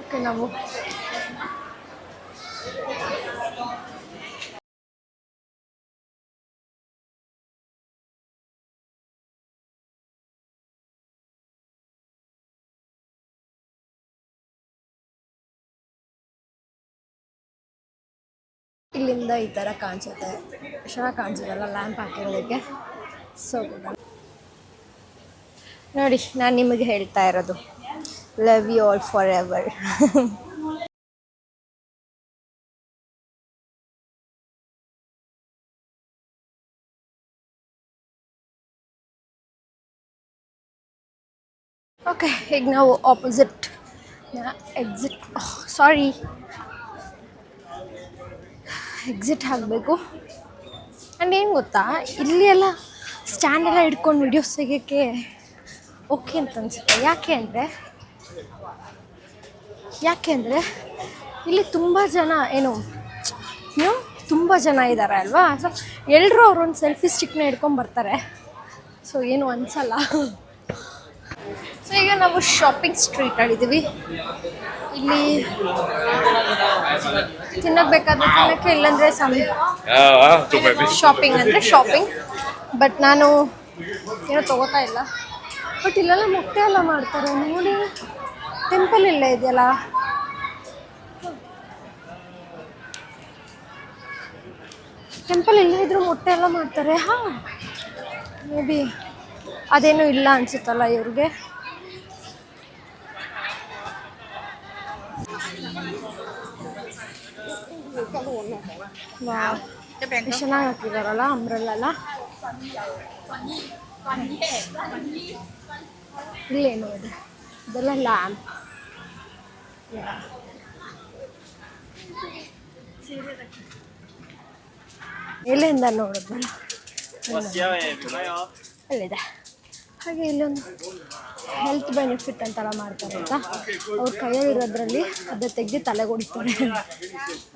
[SPEAKER 1] ಓಕೆ, ನಾವು ಇಲ್ಲಿಂದ ಈ ಥರ ಕಾಣಿಸುತ್ತೆ. ಚೆನ್ನಾಗಿ ಕಾಣಿಸುತ್ತಲ್ಲ ಲ್ಯಾಂಪ್ ಹಾಕಿರೋದಕ್ಕೆ. ಸೊ ನೋಡಿ, ನಾನು ನಿಮಗೆ ಹೇಳ್ತಾ ಇರೋದು, love you all forever. Okay, ಈಗ ನಾವು ಎಕ್ಸಿಟ್ ಆಗಬೇಕು. ಆ್ಯಂಡ್ ಏನು ಗೊತ್ತಾ, ಇಲ್ಲಿ ಎಲ್ಲ ಸ್ಟ್ಯಾಂಡ್ ಎಲ್ಲ ಹಿಡ್ಕೊಂಡು ವಿಡಿಯೋಸ್ ತೆಗಿಯೋಕ್ಕೆ ಓಕೆ ಅಂತ ಅನಿಸುತ್ತೆ. ಯಾಕೆ ಅಂದರೆ ಇಲ್ಲಿ ತುಂಬ ಜನ ತುಂಬ ಜನ ಇದ್ದಾರೆ ಅಲ್ವಾ. ಸೊ ಎಲ್ಲರೂ ಅವ್ರೊಂದು ಸೆಲ್ಫಿ ಸ್ಟಿಕ್ನ ಹಿಡ್ಕೊಂಡು ಬರ್ತಾರೆ. ಸೊ ಏನು ಅನಿಸಲ್ಲ. ಸೊ ಈಗ ನಾವು ಶಾಪಿಂಗ್ ಸ್ಟ್ರೀಟಲ್ಲಿದ್ದೀವಿ. ಇಲ್ಲಿ ತಿನ್ನಕ್ಕೆ ಬೇಕಾದ್ರೆ ತಿನ್ನಕ್ಕೆ, ಇಲ್ಲಾಂದರೆ ಶಾಪಿಂಗ್ ಅಂದರೆ ಶಾಪಿಂಗ್. ಬಟ್ ನಾನು ಏನೋ ತೊಗೋತಾ ಇಲ್ಲ. ಬಟ್ ಇಲ್ಲೆಲ್ಲ ಮೊಟ್ಟೆ ಎಲ್ಲ ಮಾಡ್ತಾರೆ ನೋಡಿ. ಟೆಂಪಲ್ ಇಲ್ಲ ಇದೆಯಲ್ಲ. ಟೆಂಪಲ್ ಇಲ್ಲ ಇದ್ರೂ ಮೊಟ್ಟೆ ಎಲ್ಲ ಮಾಡ್ತಾರೆ. ಹಾಂ, ಮೇ ಬಿ ಅದೇನೂ ಇಲ್ಲ ಅನಿಸುತ್ತಲ್ಲ ಇವ್ರಿಗೆ. ಚೆನ್ನಾಗಿ ಹಾಕಿದಾರಲ್ಲ ಅಂಬ್ರೆಲ್ಲ. ಇಲ್ಲೇನು ಇದೆ, ಇದೆಲ್ಲ ಲ್ಯಾಂಪ್. ಎಲ್ಲಿಂದ ನೋಡಿದ್ವಲ್ಲ ಅಲ್ಲಿದೆ. ಹಾಗೆ ಇಲ್ಲೊಂದು ಹೆಲ್ತ್ ಬೆನಿಫಿಟ್ ಅಂತೆಲ್ಲ ಮಾಡ್ತಾರೆ ಅಂತ. ಅವ್ರ ಕೈಯಲ್ಲಿರೋದ್ರಲ್ಲಿ ಅದು ತೆಗೆದು ತಲೆಗೆ ಹೊಡಿತಾರೆ.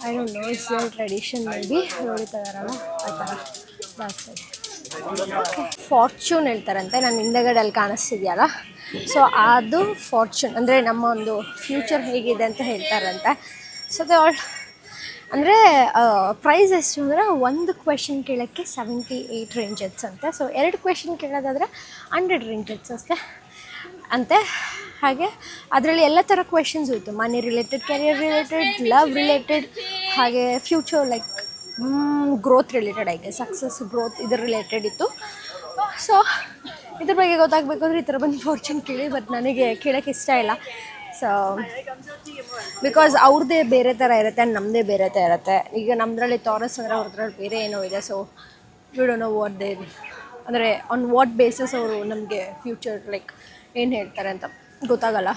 [SPEAKER 1] I don't know, it's your tradition may be. ಹೊಡಿತಾ ಇದಾರಲ್ಲ ಆ ಥರ. ಫಾರ್ಚೂನ್ ಹೇಳ್ತಾರಂತೆ. ನಾನು ಹಿಂದೆಗಡೆ ಅಲ್ಲಿ ಕಾಣಿಸ್ತಿದೆಯಲ್ಲ, ಸೊ ಅದು ಫಾರ್ಚೂನ್ ಅಂದರೆ ನಮ್ಮ ಒಂದು ಫ್ಯೂಚರ್ ಹೇಗಿದೆ ಅಂತ ಹೇಳ್ತಾರಂತೆ. ಸೊ ದೇ ಆಲ್ ಅಂದರೆ ಪ್ರೈಸ್ ಎಷ್ಟು ಅಂದರೆ, ಒಂದು ಕ್ವೆಶನ್ ಕೇಳೋಕ್ಕೆ 78 ರಿಂಗಟ್ಸ್ ಅಂತೆ. ಸೊ 2 ಕ್ವೆಶನ್ ಕೇಳೋದಾದರೆ 100 ರಿಂಗಟ್ಸ್ ಅಷ್ಟೇ ಅಂತೆ. ಹಾಗೆ ಅದರಲ್ಲಿ ಎಲ್ಲ ಥರ ಕ್ವೆಶನ್ಸ್ ಇತ್ತು. Money related, career related, love related, ಹಾಗೆ ಫ್ಯೂಚರ್ ಲೈಕ್ ಗ್ರೋತ್ ರಿಲೇಟೆಡ್, ಆಗಿ ಸಕ್ಸಸ್ ಗ್ರೋತ್ ಇದ್ರ ರಿಲೇಟೆಡ್ ಇತ್ತು. ಸೊ ಇದ್ರ ಬಗ್ಗೆ ಗೊತ್ತಾಗಬೇಕು ಅಂದರೆ ಈ ಥರ ಬಂದು ಫಾರ್ಚೂನ್ ಕೇಳಿ. ಬಟ್ ನನಗೆ ಕೇಳೋಕ್ಕೆ ಇಷ್ಟ ಇಲ್ಲ. ಸೊ ಬಿಕಾಸ್ ಅವ್ರದ್ದೇ ಬೇರೆ ಥರ ಇರುತ್ತೆ ಆ್ಯಂಡ್ ನಮ್ಮದೇ ಬೇರೆ ಥರ ಇರುತ್ತೆ. ಈಗ ನಮ್ಮದ್ರಲ್ಲಿ ಟಾರಸ್ ಅಂದರೆ ಅವ್ರದ್ರಲ್ಲಿ ಬೇರೆ ಏನೋ ಇದೆ. So we don't know what they ಅಂದರೆ ಆನ್ ವಾಟ್ ಬೇಸಿಸ್ ಅವರು ನಮಗೆ ಫ್ಯೂಚರ್ ಲೈಕ್ ಏನು ಹೇಳ್ತಾರೆ ಅಂತ ಗೊತ್ತಾಗಲ್ಲ.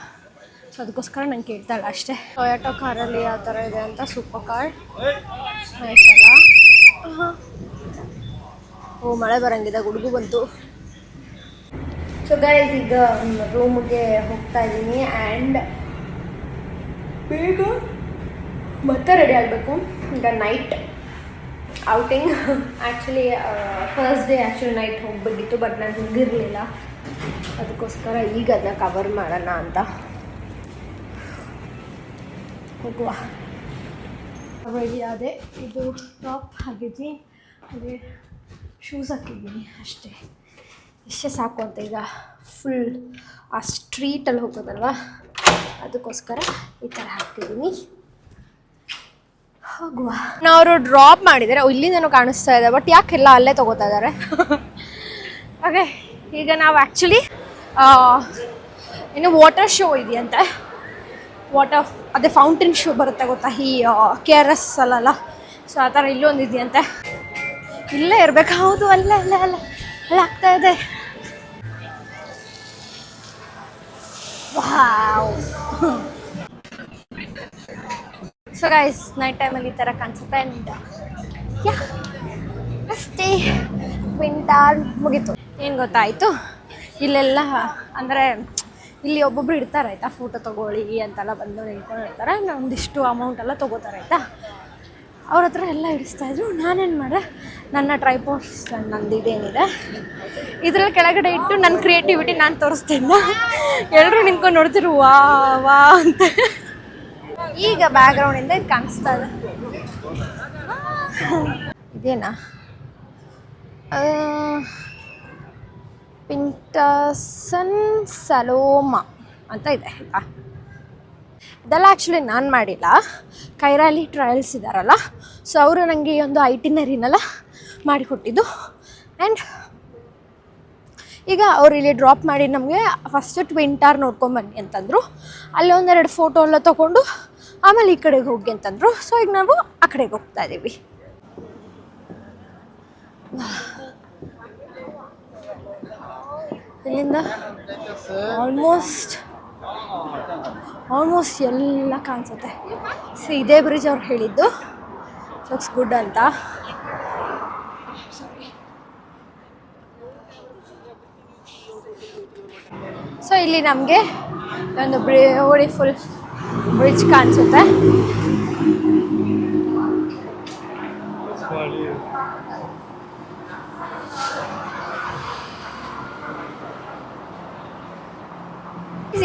[SPEAKER 1] ಸೊ ಅದಕ್ಕೋಸ್ಕರ ನಂಗೆ ಕೇಳ್ತಾಯಿಲ್ಲ ಅಷ್ಟೇ. ಟೊಯೋಟೋ ಕಾರಲ್ಲಿ ಯಾವ ಥರ ಇದೆ ಅಂತ. ಸೂಪರ್ ಕಾರ್ ನೈಸ್ ಅಲ್ಲ. ಓ ಮಳೆ ಬರೋಂಗಿದೆ, ಗುಡುಗು ಬಂತು. ಸೊ ಗೈಸ್ ಈಗ ರೂಮ್ಗೆ ಹೋಗ್ತಾ ಇದ್ದೀನಿ ಆ್ಯಂಡ್ ಬೇಗ ಮತ್ತೆ ರೆಡಿ ಆಗಬೇಕು. ಈಗ night outing actually first day actually night ಹೋಗಬೇಕಿತ್ತು, ಬಟ್ ನಾನು ಹೋಗಿರಲಿಲ್ಲ. ಅದಕ್ಕೋಸ್ಕರ ಈಗ ಅದನ್ನ ಕವರ್ ಮಾಡೋಣ ಅಂತ ಹೋಗುವ. ರೆಡಿ ಆದೆ. ಇದು ಟಾಪ್ ಹಾಕಿದ್ದೀನಿ, ಅದೇ ಶೂಸ್ ಹಾಕಿದ್ದೀನಿ ಅಷ್ಟೇ. ಇಷ್ಟೇ ಸಾಕು ಅಂತ. ಈಗ ಫುಲ್ ಆ ಸ್ಟ್ರೀಟಲ್ಲಿ ಹೋಗೋದಲ್ವ, ಅದಕ್ಕೋಸ್ಕರ ಈ ಥರ ಹಾಕ್ತಿದ್ದೀನಿ. ಹೋಗುವ. ಅವರು ಡ್ರಾಪ್ ಮಾಡಿದ್ದಾರೆ, ಇಲ್ಲಿಂದನೂ ಕಾಣಿಸ್ತಾ ಇದೆ, ಬಟ್ ಯಾಕೆಲ್ಲ ಅಲ್ಲೇ ತೊಗೋತಾ ಇದ್ದಾರೆ. ಓಕೆ, ಈಗ ನಾವು ಆ್ಯಕ್ಚುಲಿ ಇನ್ನು ವಾಟರ್ ಶೋ ಇದೆಯಂತೆ. ಅದೇ ಫೌಂಟೇನ್ ಶೋ ಬರುತ್ತೆ ಗೊತ್ತಾ, ಈ KRS ಅಲ್ಲ. ಸೊ ಆ ಥರ ಇಲ್ಲೊಂದು ಇದೆಯಂತೆ, ಇಲ್ಲೇ ಇರಬೇಕು. ಹೌದು, ಅಲ್ಲೇ ಅಲ್ಲೇ ಅಲ್ಲೇ ಅಲ್ಲೇ ಆಗ್ತಾ ಇದೆ. ವಾವ್. ಸೊ ಗೈಸ್ ನೈಟ್ ಟೈಮಲ್ಲಿ ಈ ಥರ ಕಾಣಿಸುತ್ತೆ. ಯಾ ಅಷ್ಟೇ, ವಿಂಟರ್ ಮುಗೀತು. ಏನು ಗೊತ್ತಾಯಿತು, ಇಲ್ಲೆಲ್ಲ ಅಂದರೆ ಇಲ್ಲಿ ಒಬ್ಬೊಬ್ರು ಇರ್ತಾರೆ ಆಯಿತಾ, ಫೋಟೋ ತೊಗೊಳ್ಳಿ ಅಂತೆಲ್ಲ ಬಂದು ನಿಂತ್ಕೊಂಡು ಇರ್ತಾರೆ. ಒಂದಿಷ್ಟು ಅಮೌಂಟೆಲ್ಲ ತೊಗೋತಾರೆ ಆಯಿತಾ. ಅವ್ರ ಹತ್ರ ಎಲ್ಲ ಇಡಿಸ್ತಾಯಿದ್ರು. ನಾನೇನು ಮಾಡಿದೆ, ನನ್ನ ಟ್ರೈಪಾಡ್ಸ್ ನಂದು ಇದೇನಿದೆ ಇದರಲ್ಲಿ ಕೆಳಗಡೆ ಇಟ್ಟು ನನ್ನ ಕ್ರಿಯೇಟಿವಿಟಿ ನಾನು ತೋರಿಸ್ತಿದ್ದೆ. ಎಲ್ಲರೂ ನಿಂತ್ಕೊಂಡು ನೋಡ್ತಿರು ವಾ ವಾ ಅಂತ. ಈಗ ಬ್ಯಾಕ್ಗ್ರೌಂಡಿಂದ ಇದು ಕಾಣಿಸ್ತಾ ಇದೆ. ಇದೇನಾ ಪಿಂಟರ್ಸನ್ ಸಲೋಮಾ ಅಂತ ಇದೆ ಆಯಿತಾ. ಇದೆಲ್ಲ ಆ್ಯಕ್ಚುಲಿ ನಾನು ಮಾಡಿಲ್ಲ, ಕೈರಾಲಿ ಟ್ರಯಲ್ಸ್ ಇದ್ದಾರಲ್ಲ, ಸೊ ಅವರು ನನಗೆ ಈ ಒಂದು ಐಟಿನರಿನೆಲ್ಲ ಮಾಡಿಕೊಟ್ಟಿದ್ದು. ಆ್ಯಂಡ್ ಈಗ ಅವ್ರು ಇಲ್ಲಿ ಡ್ರಾಪ್ ಮಾಡಿ ನಮಗೆ ಫಸ್ಟು ಟ್ವಿನ್ ಟಾರ್ ನೋಡ್ಕೊಂಬನ್ನಿ ಅಂತಂದರು. ಅಲ್ಲಿ ಒಂದೆರಡು ಫೋಟೋ ಎಲ್ಲ ತೊಗೊಂಡು ಆಮೇಲೆ ಈ ಕಡೆಗೆ ಹೋಗಿ ಅಂತಂದರು. ಸೊ ಈಗ ನಾವು ಆ ಕಡೆಗೆ ಹೋಗ್ತಾ ಇದ್ದೀವಿ. ಇಲ್ಲಿಂದ ಆಲ್ಮೋಸ್ಟ್ ಎಲ್ಲ ಕಾಣಿಸುತ್ತೆ. ಸೊ ಇದೇ ಬ್ರಿಡ್ಜ್ ಅವ್ರು ಹೇಳಿದ್ದು ಲುಕ್ಸ್ ಗುಡ್ ಅಂತ. ಸೊ ಇಲ್ಲಿ ನಮಗೆ ಒಂದು ಬ್ಯೂಟಿಫುಲ್ ಬ್ರಿಡ್ಜ್ ಕಾಣಿಸುತ್ತೆ.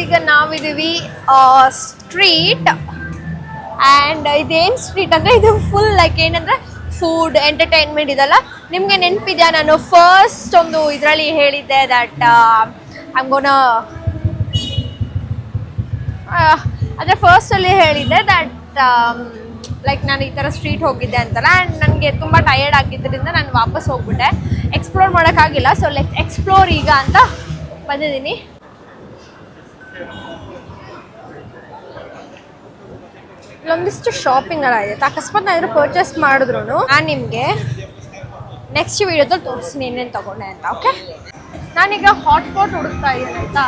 [SPEAKER 1] ಈಗ ನಾವಿದ್ದೀವಿ ಸ್ಟ್ರೀಟ್. ಆ್ಯಂಡ್ ಇದೇನು ಸ್ಟ್ರೀಟ್ ಅಂದರೆ ಇದು ಫುಲ್ ಲೈಕ್ ಏನಂದರೆ ಫುಡ್ ಎಂಟರ್ಟೈನ್ಮೆಂಟ್ ಇದೆಲ್ಲ. ನಿಮಗೆ ನೆನಪಿದೆಯಾ, ನಾನು ಫಸ್ಟ್ ಒಂದು ಇದರಲ್ಲಿ ಹೇಳಿದ್ದೆ ದಟ್ ಹಂಗೋನ ಅಂದರೆ ಫಸ್ಟಲ್ಲಿ ಹೇಳಿದ್ದೆ ದಟ್ ಲೈಕ್ ನಾನು ಈ ಥರ ಸ್ಟ್ರೀಟ್ ಹೋಗಿದ್ದೆ ಅಂತಲ್ಲ. ಆ್ಯಂಡ್ ನನಗೆ ತುಂಬ ಟಯರ್ಡ್ ಆಗಿದ್ದರಿಂದ ನಾನು ವಾಪಸ್ ಹೋಗ್ಬಿಟ್ಟೆ, ಎಕ್ಸ್ಪ್ಲೋರ್ ಮಾಡೋಕ್ಕಾಗಿಲ್ಲ. ಸೊ ಲೈಕ್ ಎಕ್ಸ್ಪ್ಲೋರ್ ಈಗ ಅಂತ ಬಂದಿದ್ದೀನಿ. ಇಲ್ಲೊಂದಿಷ್ಟು ಶಾಪಿಂಗ್ ಎಲ್ಲ ಇದೆ. ಅಕಸ್ಮಾತ್ ನಾನು ಪರ್ಚೇಸ್ ಮಾಡಿದ್ರು ನಾನು ನಿಮಗೆ ನೆಕ್ಸ್ಟ್ ವೀಡಿಯೋದಲ್ಲಿ ತೋರಿಸ್ತೀನಿ ಏನೇನು ತೊಗೊಂಡೆ ಅಂತ. ಓಕೆ, ನಾನೀಗ ಹಾಟ್ ಪಾಟ್ ಹುಡುಕ್ತಾ ಇದ್ದೀನಿ ಆಯಿತಾ,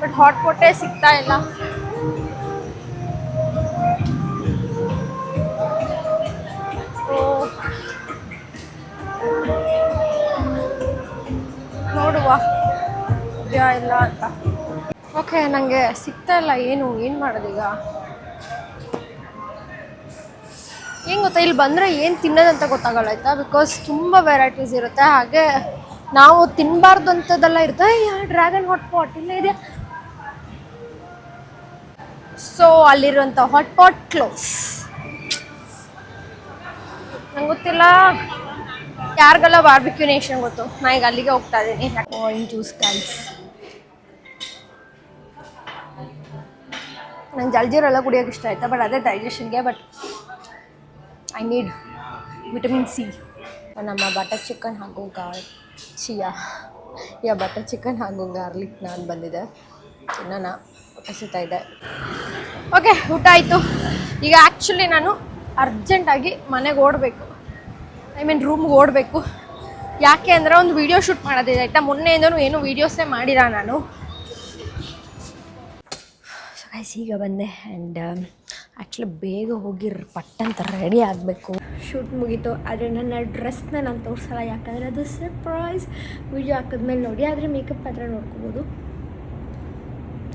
[SPEAKER 1] ಬಟ್ ಹಾಟ್ ಪಾಟೇ ಸಿಗ್ತಾ ಇಲ್ಲ. ನೋಡುವ ಇದೆಯಾ ಇಲ್ಲ ಅಂತ. ಓಕೆ, ನನಗೆ ಸಿಗ್ತಾ ಇಲ್ಲ. ಏನು ಮಾಡೋದೀಗ? ಏನು ಗೊತ್ತಾ, ಇಲ್ಲಿ ಬಂದರೆ ಏನು ತಿನ್ನೋದಂತ ಗೊತ್ತಾಗಲ್ಲ ಆಯಿತಾ, ಬಿಕಾಸ್ ತುಂಬ ವೆರೈಟೀಸ್ ಇರುತ್ತೆ. ಹಾಗೆ ನಾವು ತಿನ್ನಬಾರ್ದು ಅಂಥದ್ದೆಲ್ಲ ಇರುತ್ತೆ. ಡ್ರ್ಯಾಗನ್ ಹಾಟ್ ಪಾಟ್ ಇಲ್ಲೇ ಇದೆ. ಸೊ ಅಲ್ಲಿರುವಂಥ ಹಾಟ್ ಪಾಟ್ ಕ್ಲೋಸ್. ನಂಗೆ ಗೊತ್ತಿಲ್ಲ ಯಾರಿಗೆಲ್ಲ ಬಾರ್ಬಿಕ್ಯೂ ನೇಷನ್ ಗೊತ್ತು. ನಾ ಈಗ ಅಲ್ಲಿಗೆ ಹೋಗ್ತಾ ಇದ್ದೀನಿ. Orange juice guys. ನಂಗೆ ಜಲ್ಜೀರೆಲ್ಲ ಕುಡಿಯೋಕೆ ಇಷ್ಟ ಆಯಿತಾ, ಬಟ್ ಅದೇ ಡೈಜೆಷನ್ಗೆ. But I need vitamin C. ನಮ್ಮ ಬಟರ್ ಚಿಕನ್ ಹಾಗೂ ಬಟರ್ ಚಿಕನ್ ಹಾಗೂ ಗಾರ್ಲಿಕ್ ನಾನು ಬಂದಿದೆ ತಿನ್ನೋಣ, ಹಸಿತಾ ಇದೆ. ಓಕೆ, ಊಟ ಆಯಿತು. ಈಗ ಆ್ಯಕ್ಚುಲಿ ನಾನು ಅರ್ಜೆಂಟಾಗಿ ಮನೆಗೆ ಓಡಬೇಕು, ಐ ಮೀನ್ ರೂಮ್ಗೆ ಓಡಬೇಕು. ಯಾಕೆ ಅಂದರೆ ಒಂದು ವೀಡಿಯೋ ಶೂಟ್ ಮಾಡೋದಿದೆ ಆಯಿತಾ. ಮೊನ್ನೆಯಿಂದನೂ ಏನು ವೀಡಿಯೋಸೇ ಮಾಡಿಲ್ಲ ನಾನು. ಸೊ ಗೈಸ್ ಈಗ ಬಂದೆ ಆ್ಯಂಡ್ ಆ್ಯಕ್ಚುಲಿ ಬೇಗ ಹೋಗಿ ಪಟ್ಟಂತ ರೆಡಿ ಆಗಬೇಕು. ಶೂಟ್ ಮುಗೀತು. ಆದರೆ ನನ್ನ ಡ್ರೆಸ್ನ ನಾನು ತೋರಿಸಲ್ಲ, ಯಾಕಂದರೆ ಅದು ಸರ್ಪ್ರೈಸ್. ವೀಡಿಯೋ ಹಾಕಿದ್ಮೇಲೆ ನೋಡಿ. ಆದರೆ ಮೇಕಪ್ ಮಾತ್ರ ನೋಡ್ಕೋಬೋದು.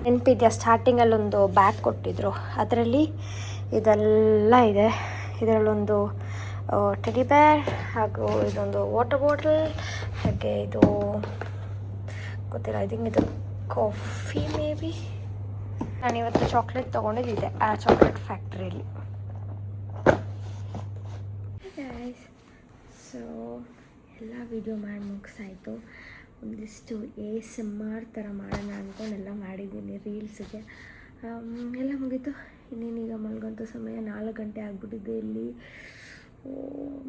[SPEAKER 1] ನೆನಪಿದೆಯಾ, ಸ್ಟಾರ್ಟಿಂಗಲ್ಲೊಂದು ಬ್ಯಾಗ್ ಕೊಟ್ಟಿದ್ರು, ಅದರಲ್ಲಿ ಇದೆಲ್ಲ ಇದೆ. ಇದರಲ್ಲೊಂದು ಟೆಡಿ ಬೇರ್ ಹಾಗೂ ಇದೊಂದು ವಾಟರ್ ಬಾಟಲ್, ಹಾಗೆ ಇದು ಗೊತ್ತಿಲ್ಲ, ಐ ಥಿಂಕ್ ಇದು ಕಾಫಿ ಮೇ ಬಿ. ನಾನಿವತ್ತು ಚಾಕ್ಲೇಟ್ ತೊಗೊಂಡಿದ್ದೆ ಆ ಚಾಕ್ಲೇಟ್ ಫ್ಯಾಕ್ಟ್ರಿಯಲ್ಲಿ. ಸೊ ಎಲ್ಲ ವೀಡಿಯೋ ಮಾಡಿ ಮುಗಿಸಾಯಿತು. ಒಂದಿಷ್ಟು ASMR ಥರ ಮಾಡೋಣ ಅಂದ್ಕೊಂಡೆಲ್ಲ ಮಾಡಿದ್ದೀನಿ ರೀಲ್ಸಿಗೆ. ಎಲ್ಲ ಮುಗೀತು. ಇನ್ನೇನೀಗ ಮಲ್ಗೊಂಥ ಸಮಯ 4 ಗಂಟೆ ಆಗಿಬಿಟ್ಟಿದೆ. ಇಲ್ಲಿ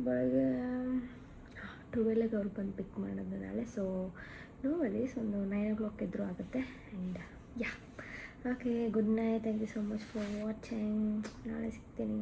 [SPEAKER 1] ಬೆಳಗ್ಗೆ 12ಗೆ ಅವ್ರು ಬಂದು ಪಿಕ್ ಮಾಡೋದು ನಾಳೆ. ಸೊ ನೋ ವರೀಸ್, ಒಂದು 9 o'clock ಎದ್ರು ಆಗುತ್ತೆ. And yeah okay, good night. Thank you so much for watching. ನಾಳೆ ಸಿಗ್ತೀನಿ.